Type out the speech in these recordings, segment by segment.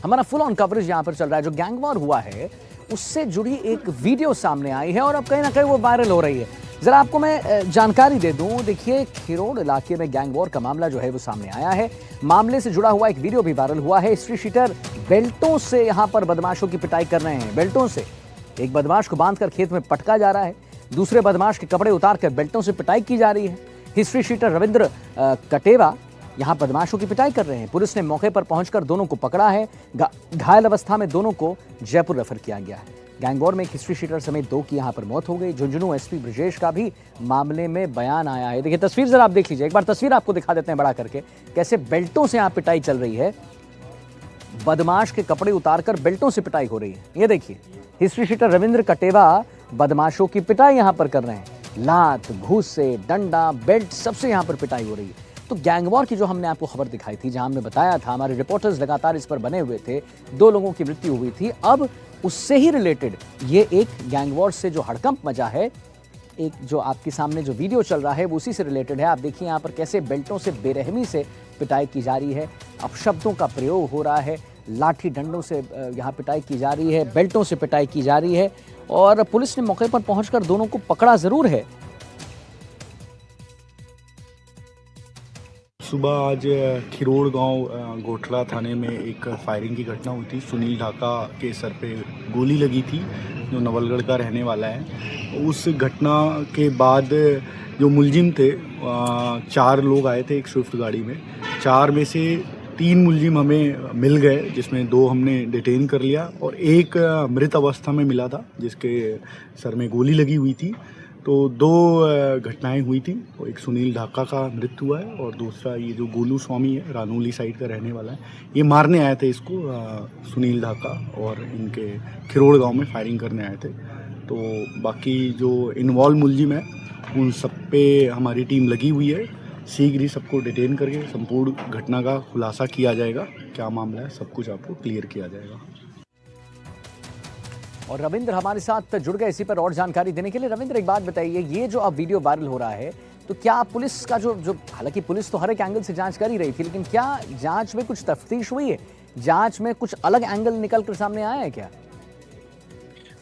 हमारा full on coverage यहाँ पर चल रहा है। जो गैंग वॉर हुआ है उससे जुड़ी एक वीडियो सामने आई है और अब कहीं ना कहीं वो वायरल हो रही है। जरा आपको मैं जानकारी दे दूं, देखिए खिरोड़ इलाके में गैंग वॉर का मामला जो है वो सामने आया है। मामले से जुड़ा हुआ एक वीडियो भी वायरल हुआ है। हिस्ट्री शीटर बेल्टों से यहां पर बदमाशों की पिटाई कर रहे हैं। बेल्टों से एक बदमाश को बांधकर खेत में पटका जा रहा है, दूसरे बदमाश के कपड़े उतारकर बेल्टों से पिटाई की जा रही है। हिस्ट्री शीटर रविंद्र कटेवा यहां बदमाशों की पिटाई कर रहे हैं। पुलिस ने मौके पर पहुंचकर दोनों को पकड़ा है। घायल अवस्था में दोनों को जयपुर रेफर किया गया है। गैंग वॉर में एक हिस्ट्री शीटर समेत 2 की यहां पर मौत हो गई। झुंझुनू एसपी ब्रजेश का भी मामले में बयान आया है। देखिए तस्वीर जरा आप देख लीजिए, एक बार तस्वीर आपको दिखा देते हैं बड़ा करके, कैसे बेल्टों से यहां पिटाई चल रही है। बदमाश के कपड़े उतारकर बेल्टों से पिटाई हो रही है। ये देखिए हिस्ट्री शीटर रविंद्र कटेवा बदमाशों की पिटाई यहां पर कर रहे हैं। लात, घूसे, डंडा, बेल्ट सबसे यहां पर पिटाई हो रही है। तो गैंग वॉर की जो हमने आपको खबर दिखाई थी, जहां हमने बताया था, हमारे रिपोर्टर्स लगातार इस पर बने हुए थे, 2 लोगों की मृत्यु हुई थी। अब उससे ही रिलेटेड ये एक गैंग वॉर से जो हड़कंप मचा है, एक जो आपके सामने जो वीडियो चल रहा है वो उसी से रिलेटेड है। आप देखिए यहाँ पर कैसे बेल्टों से बेरहमी से पिटाई की जा रही है, अपशब्दों का प्रयोग हो रहा है, लाठी डंडों से यहाँ पिटाई की जा रही है, बेल्टों से पिटाई की जा रही है और पुलिस ने मौके पर पहुंचकर दोनों को पकड़ा जरूर है। सुबह आज खिरोड़ गांव गोठड़ा थाने में एक फायरिंग की घटना हुई थी। सुनील ढाका के सर पे गोली लगी थी, जो नवलगढ़ का रहने वाला है। उस घटना के बाद जो मुलजिम थे, 4 लोग आए थे एक स्विफ्ट गाड़ी में। 4 में से 3 मुलजिम हमें मिल गए, जिसमें 2 हमने डिटेन कर लिया और एक मृत अवस्था में मिला था, जिसके सर में गोली लगी हुई थी। तो 2 घटनाएं हुई थी। तो एक सुनील ढाका का मृत्यु हुआ है और दूसरा ये जो गोलू स्वामी है, रानोली साइड का रहने वाला है, ये मारने आए थे इसको, सुनील ढाका, और इनके खिरोड़ गांव में फायरिंग करने आए थे। तो बाकी जो इन्वॉल्व मुलजिम है उन सब पे हमारी टीम लगी हुई है। शीघ्र ही सबको डिटेन करके संपूर्ण घटना का खुलासा किया जाएगा। क्या मामला है सब कुछ आपको क्लियर किया जाएगा। और रविंद्र हमारे साथ जुड़ गए इसी पर और जानकारी देने के लिए। रविंद्र एक बात बताइए, ये जो अब वीडियो वायरल हो रहा है, तो क्या पुलिस का जो हालांकि पुलिस तो हर एक एंगल से जांच कर ही रही थी, लेकिन क्या जांच में कुछ तफ्तीश हुई है? जांच में कुछ अलग एंगल निकल कर सामने आया है क्या?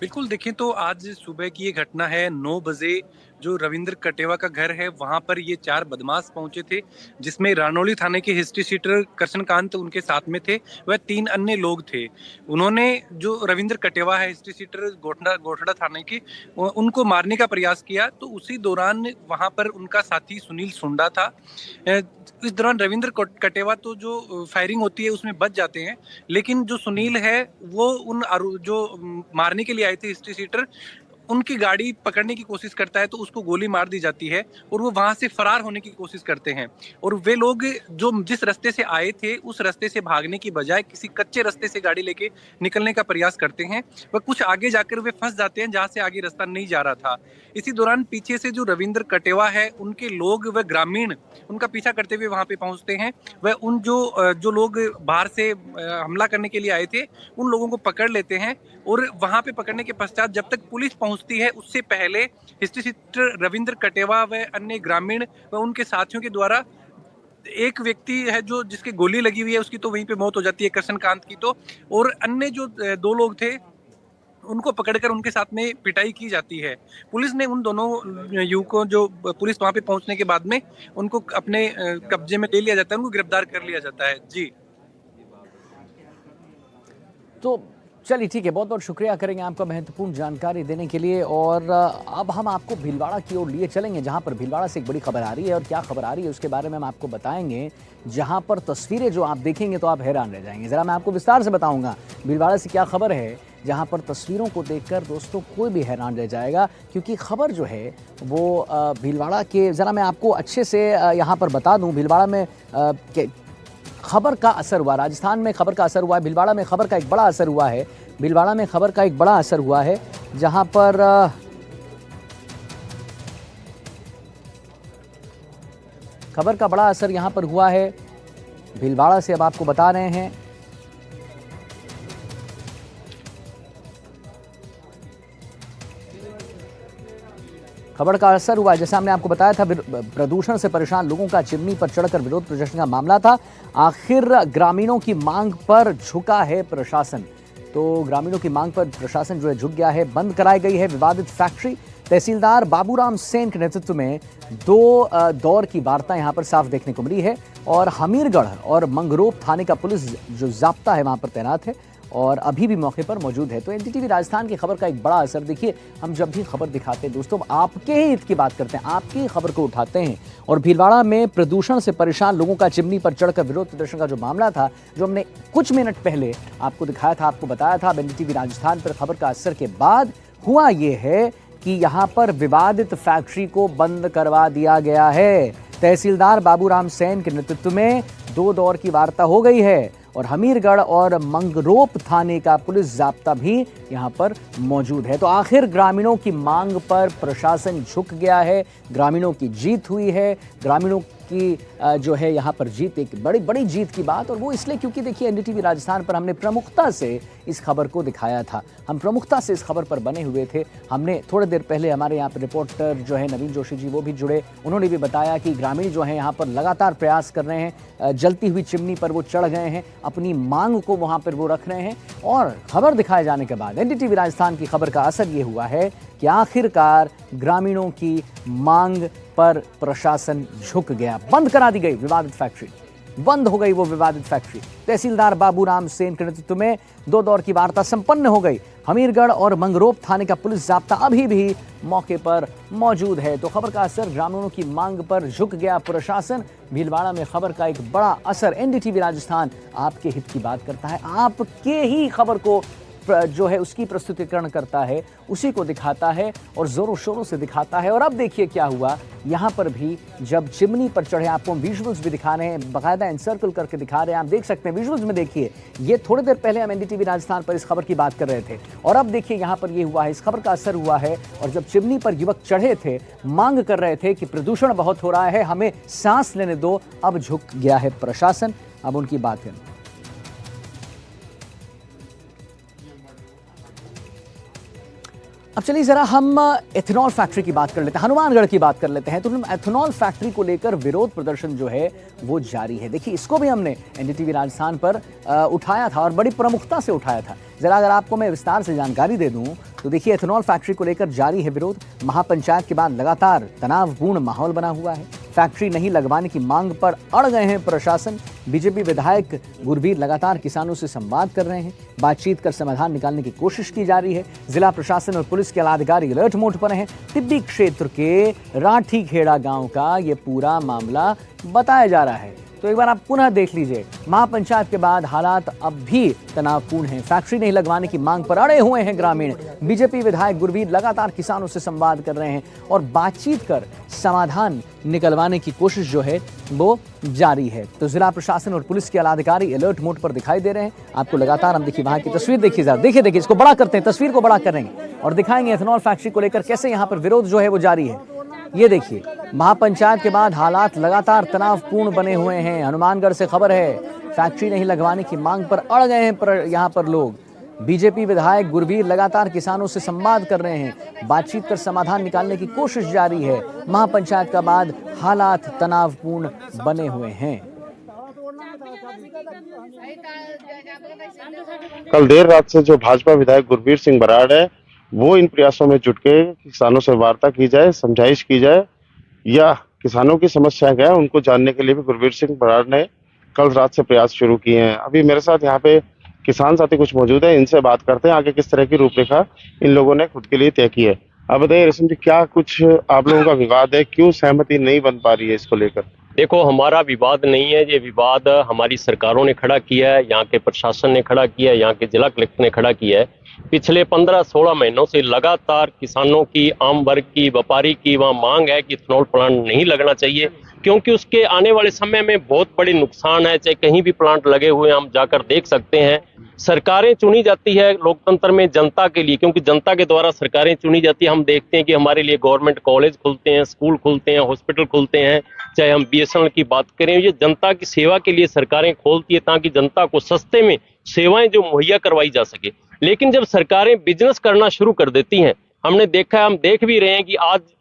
बिल्कुल, देखें तो आज सुबह की ये घटना है। 9 बजे जो रविंद्र कटेवा का घर है वहां पर ये 4 बदमाश पहुंचे थे, जिसमें रानौली थाने के हिस्ट्री शीटर कृष्णकांत उनके साथ में थे, वह 3 अन्य लोग थे। उन्होंने जो रविंद्र कटेवा है हिस्ट्री शीटर गोठड़ा थाने के, उनको मारने का प्रयास किया। तो उसी दौरान वहां पर उनका साथी सुनील सुंडा था। इस दौरान रविंद्र कटेवा तो जो फायरिंग होती है उसमें बच जाते हैं, लेकिन जो सुनील है वो उन जो मारने के लिए आए थे हिस्ट्री सीटर, उनकी गाड़ी पकड़ने की कोशिश करता है तो उसको गोली मार दी जाती है और वो वहां से फरार होने की कोशिश करते हैं। और वे लोग जो जिस रास्ते से आए थे उस रास्ते से भागने की बजाय किसी कच्चे रास्ते से गाड़ी लेके निकलने का प्रयास करते हैं। वह कुछ आगे जाकर वे फंस जाते हैं जहां से आगे रास्ता नहीं जा रहा था। इसी दौरान पीछे से जो रविंद्र कटेवा है उनके लोग व ग्रामीण उनका पीछा करते हुए वहां पे पहुंचते हैं। वह उन जो लोग बाहर से हमला करने के लिए आए थे उन लोगों को पकड़ लेते हैं और वहां पे पकड़ने के पश्चात जब तक पुलिस पहुंचती है उससे पहले हिस्ट्री शीटर रविंद्र कटेवा व अन्य ग्रामीण व उनके साथियों के द्वारा एक व्यक्ति है जो जिसके गोली लगी हुई है उसकी तो वहीं पे मौत हो जाती है, कृष्णकांत की तो। और अन्य जो 2 लोग थे उनको पकड़कर उनके साथ में पिटाई की जाती है। पुलिस ने उन दोनों युवकों, जो पुलिस वहां पे पहुंचने के बाद में उनको अपने कब्जे में ले लिया जाता है, उनको गिरफ्तार कर लिया जाता है। जी तो चलिए ठीक है, बहुत बहुत शुक्रिया करेंगे आपका महत्वपूर्ण जानकारी देने के लिए। और अब हम आपको भीलवाड़ा की ओर लिए चलेंगे, जहां पर भीलवाड़ा से एक बड़ी खबर आ रही है और क्या खबर आ रही है उसके बारे में हम आपको बताएंगे। जहां पर तस्वीरें जो आप देखेंगे तो आप हैरान रह जाएंगे। ज़रा मैं आपको विस्तार से बताऊंगा भीलवाड़ा से क्या खबर है, जहां पर तस्वीरों को देखकर दोस्तों कोई भी हैरान रह जाएगा, क्योंकि खबर जो है वो भीलवाड़ा के, ज़रा मैं आपको अच्छे से यहाँ पर बता दूँ। भीलवाड़ा में खबर का असर हुआ, राजस्थान में खबर का असर हुआ है, भीलवाड़ा में खबर का एक बड़ा असर हुआ है। भीलवाड़ा में खबर का एक बड़ा असर हुआ है, जहां पर खबर का बड़ा असर यहां पर हुआ है। भीलवाड़ा से अब आपको बता रहे हैं। खबर का असर हुआ। जैसा हमने आपको बताया था, प्रदूषण से परेशान लोगों का चिमनी पर चढ़कर विरोध प्रदर्शन का मामला था। आखिर ग्रामीणों की मांग पर झुका है प्रशासन। तो ग्रामीणों की मांग पर प्रशासन जो है झुक गया है। बंद कराई गई है विवादित फैक्ट्री। तहसीलदार बाबूराम सेन के नेतृत्व में दो दौर की वार्ता यहां पर साफ देखने को मिली है और हमीरगढ़ और मंगरोप थाने का पुलिस जो जाब्ता है वहां पर तैनात है और अभी भी मौके पर मौजूद है। तो एनडीटीवी राजस्थान की खबर का एक बड़ा असर। देखिए, हम जब भी खबर दिखाते हैं दोस्तों, आपके ही हित की बात करते हैं, आपकी ही खबर को उठाते हैं। और भीलवाड़ा में प्रदूषण से परेशान लोगों का चिमनी पर चढ़कर विरोध प्रदर्शन का जो मामला था, जो हमने कुछ मिनट पहले आपको दिखाया था, आपको बताया था, एनडीटीवी राजस्थान पर खबर का असर के बाद हुआ ये है कि यहाँ पर विवादित फैक्ट्री को बंद करवा दिया गया है। तहसीलदार बाबूराम सेन के नेतृत्व में दो दौर की वार्ता हो गई है और हमीरगढ़ और मंगरोप थाने का पुलिस जाब्ता भी यहां पर मौजूद है। तो आखिर ग्रामीणों की मांग पर प्रशासन झुक गया है, ग्रामीणों की जीत हुई है। ग्रामीणों की जो है यहां पर जीत एक बड़ी जीत की बात, और वो इसलिए क्योंकि देखिए एनडीटीवी राजस्थान पर हमने प्रमुखता से इस खबर को दिखाया था। हम प्रमुखता से इस खबर पर बने हुए थे। हमने थोड़ी देर पहले हमारे यहाँ पर रिपोर्टर जो है नवीन जोशी जी, वो भी जुड़े। उन्होंने भी बताया कि ग्रामीण जो है यहाँ पर लगातार प्रयास कर रहे हैं, जलती हुई चिमनी पर वो चढ़ गए हैं, अपनी मांग को वहाँ पर वो रख रहे हैं। और खबर दिखाए जाने के बाद एनडीटीवी राजस्थान की खबर का असर ये हुआ है कि आखिरकार ग्रामीणों की मांग पर प्रशासन झुक गया। बंद करा दी गई विवादित फैक्ट्री, बंद हो गई वो विवादित फैक्ट्री। तहसीलदार बाबूराम सेन के नेतृत्व में दो दौर की वार्ता संपन्न हो गई। हमीरगढ़ और मंगरोप थाने का पुलिस जाब्ता अभी भी मौके पर मौजूद है। तो खबर का असर, ग्रामीणों की मांग पर झुक गया प्रशासन। भीलवाड़ा में खबर का एक बड़ा असर। एनडीटीवी राजस्थान आपके हित की बात करता है, आपके ही खबर को जो है उसकी प्रस्तुतिकरण करता है, उसी को दिखाता है और जोरों शोरों से दिखाता है। और अब देखिए क्या हुआ यहाँ पर भी, जब चिमनी पर चढ़े, आपको हम विजुअल्स भी दिखा रहे हैं, बाकायदा एनसर्कल करके दिखा रहे हैं, आप देख सकते हैं विजुअल्स में। देखिए, ये थोड़ी देर पहले हम एनडीटीवी राजस्थान पर इस खबर की बात कर रहे थे और अब देखिए यहाँ पर ये हुआ है, इस खबर का असर हुआ है। और जब चिमनी पर युवक चढ़े थे, मांग कर रहे थे कि प्रदूषण बहुत हो रहा है, हमें सांस लेने दो, अब झुक गया है प्रशासन। अब उनकी बात है। अब चलिए जरा हम एथेनॉल फैक्ट्री की बात कर लेते हैं, हनुमानगढ़ की बात कर लेते हैं। तो एथेनॉल फैक्ट्री को लेकर विरोध प्रदर्शन जो है वो जारी है। देखिए, इसको भी हमने एनडीटीवी राजस्थान पर उठाया था और बड़ी प्रमुखता से उठाया था। जरा अगर आपको मैं विस्तार से जानकारी दे दूं तो देखिए, एथेनॉल फैक्ट्री को लेकर जारी है विरोध। महापंचायत के बाद लगातार तनावपूर्ण माहौल बना हुआ है। फैक्ट्री नहीं लगवाने की मांग पर अड़ गए हैं प्रशासन। बीजेपी विधायक गुरवीर लगातार किसानों से संवाद कर रहे हैं, बातचीत कर समाधान निकालने की कोशिश की जा रही है। जिला प्रशासन और पुलिस के आलाधिकारी अलर्ट मोड पर हैं। तिब्बी क्षेत्र के राठीखेड़ा गांव का ये पूरा मामला बताया जा रहा है। तो एक बार आप पुनः देख लीजिए। महापंचायत के बाद हालात अब भी तनावपूर्ण हैं। फैक्ट्री नहीं लगवाने की मांग पर अड़े हुए हैं ग्रामीण। बीजेपी विधायक गुरवीर लगातार किसानों से संवाद कर रहे हैं और बातचीत कर समाधान निकलवाने की कोशिश जो है वो जारी है। तो जिला प्रशासन और पुलिस के आलाधिकारी अलर्ट मोड पर दिखाई दे रहे हैं। आपको लगातार हम देखिए वहां की तस्वीर देखिए जरा, देखिए इसको बड़ा करते हैं, तस्वीर को बड़ा करेंगे और दिखाएंगे एथेनॉल फैक्ट्री को लेकर कैसे यहाँ पर विरोध जो है वो जारी है। ये देखिए, महापंचायत के बाद हालात लगातार तनावपूर्ण बने हुए हैं। हनुमानगढ़ से खबर है, फैक्ट्री नहीं लगवाने की मांग पर अड़ गए हैं यहाँ पर लोग। बीजेपी विधायक गुरवीर लगातार किसानों से संवाद कर रहे हैं, बातचीत कर समाधान निकालने की कोशिश जारी है। महापंचायत का बाद हालात तनावपूर्ण बने हुए हैं। कल देर रात से जो भाजपा विधायक गुरवीर सिंह बराड़ है, वो इन प्रयासों में जुट के किसानों से वार्ता की जाए, समझाइश की जाए या किसानों की समस्या क्या है उनको जानने के लिए भी गुरवीर सिंह बराड़ ने कल रात से प्रयास शुरू किए हैं। अभी मेरे साथ यहाँ पे किसान साथी कुछ मौजूद है, इनसे बात करते हैं आगे किस तरह की रूपरेखा इन लोगों ने खुद के लिए तय की है। अब बताइए रश्मि जी, क्या कुछ आप लोगों का विवाद है, क्यों सहमति नहीं बन पा रही है इसको लेकर? देखो, हमारा विवाद नहीं है, ये विवाद हमारी सरकारों ने खड़ा किया है, यहाँ के प्रशासन ने खड़ा किया है, यहाँ के जिला कलेक्टर ने खड़ा किया है। पिछले 15-16 महीनों से लगातार किसानों की, आम वर्ग की, व्यापारी की वहाँ मांग है कि इथेनॉल प्लांट नहीं लगना चाहिए, क्योंकि उसके आने वाले समय में बहुत बड़े नुकसान है। चाहे कहीं भी प्लांट लगे हुए हम जाकर देख सकते हैं। सरकारें चुनी जाती है लोकतंत्र में जनता के लिए, क्योंकि जनता के द्वारा सरकारें चुनी जाती है। हम देखते हैं कि हमारे लिए गवर्नमेंट कॉलेज खुलते हैं, स्कूल खुलते हैं, हॉस्पिटल खुलते हैं। चाहे हम बीएसएनएल की बात करें, ये जनता की सेवा के लिए सरकारें खोलती है ताकि जनता को सस्ते में सेवाएं जो मुहैया करवाई जा सके। लेकिन जब सरकारें बिजनेस करना शुरू कर देती हैं, हमने देखा है, हम देख भी रहे हैं कि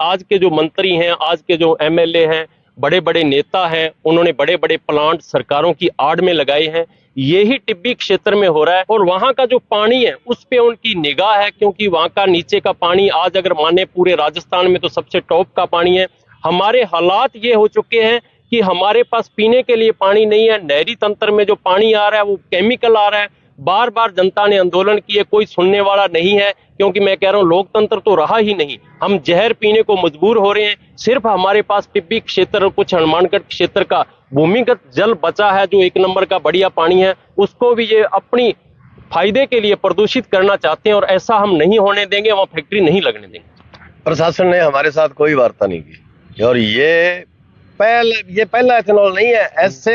आज के जो मंत्री हैं, आज के जो एमएलए हैं, बड़े बड़े नेता हैं, उन्होंने बड़े बड़े प्लांट सरकारों की आड़ में लगाए हैं। यही टिब्बी क्षेत्र में हो रहा है और वहां का जो पानी है उस पे उनकी निगाह है, क्योंकि वहां का नीचे का पानी आज अगर माने पूरे राजस्थान में तो सबसे टॉप का पानी है। हमारे हालात ये हो चुके हैं कि हमारे पास पीने के लिए पानी नहीं है। नहरी तंत्र में जो पानी आ रहा है वो केमिकल आ रहा है। बार बार जनता ने आंदोलन किए, कोई सुनने वाला नहीं है, क्योंकि मैं कह रहा हूं लोकतंत्र तो रहा ही नहीं। हम जहर पीने को मजबूर हो रहे हैं। सिर्फ हमारे पास टिब्बी क्षेत्र और कुछ हनुमानगढ़ क्षेत्र का भूमिगत जल बचा है जो 1 नंबर का बढ़िया पानी है, उसको भी ये अपनी फायदे के लिए प्रदूषित करना चाहते हैं और ऐसा हम नहीं होने देंगे। वहां फैक्ट्री नहीं लगने देंगे। प्रशासन ने हमारे साथ कोई वार्ता नहीं की और ये पहला एथेनॉल नहीं है। ऐसे